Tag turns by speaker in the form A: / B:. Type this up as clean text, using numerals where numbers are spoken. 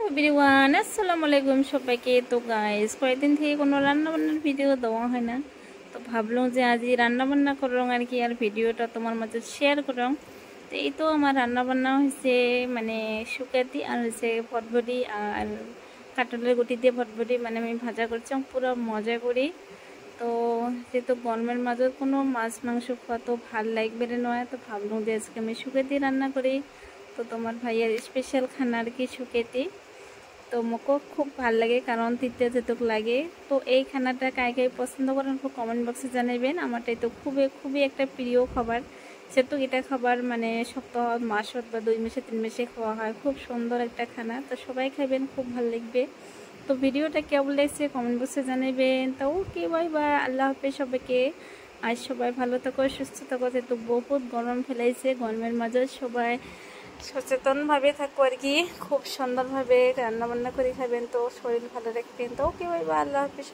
A: Everyone আসসালামু আলাইকুম সবাইকে। তো গাইস কয়েকদিন থেকে কোনো রান্নাবান্নার ভিডিও দেওয়া হয় না, তো ভাবলাম যে আজ রান্নাবান্না করলাম আর কি, আর ভিডিওটা তোমার মাঝে শেয়ার করলাম। তো এই তো আমার রান্নাবান্না হয়েছে, মানে শুকাতি আর হয়েছে ফটফটি আর কাঁঠালের গুটি দিয়ে ফটফটি, মানে আমি ভাজা করছিলাম পুরো মজা করি। তো যেহেতু গরমের মাঝে কোনো মাছ মাংস খাওয়া তো ভাল লাগবে রে নয়, তো ভাবলাম যে আজকে আমি শুকাতি রান্না করি। তো তোমার ভাইয়ের স্পেশাল খানা আর কি শুকাতি, তো মোকো খুব ভাল লাগে কারণ তিতে যেটুক লাগে। তো এই খানাটা কাই কাই পছন্দ করেন কমেন্ট বক্সে জানাবেন। আমারটাই তো খুবই খুবই একটা প্রিয় খাবার, সেহেতু এটা খাবার মানে সপ্তাহ মাসত বা 2 মাসে 3 মাসে খাওয়া হয়। খুব সুন্দর একটা খানা, তো সবাই খাবেন, খুব ভালো লাগবে। তো ভিডিওটা কেমন লাগছে কমেন্ট বক্সে জানাবেন। তো ওকে বাই বাই, আল্লাহ হাফেজ সবাইকে। আজ সবাই ভালো থাকো সুস্থ থাকো, যেহেতু বহুত গরম ফেলাইছে, গরমের মাঝে সবাই সচেতনভাবে থাকো আর কি, খুব সুন্দরভাবে রান্নাবান্না করে খাবেন, তো শরীর ভালো রাখবেন। তো ওকে বাই বাই, আল্লাহ হাফেজ।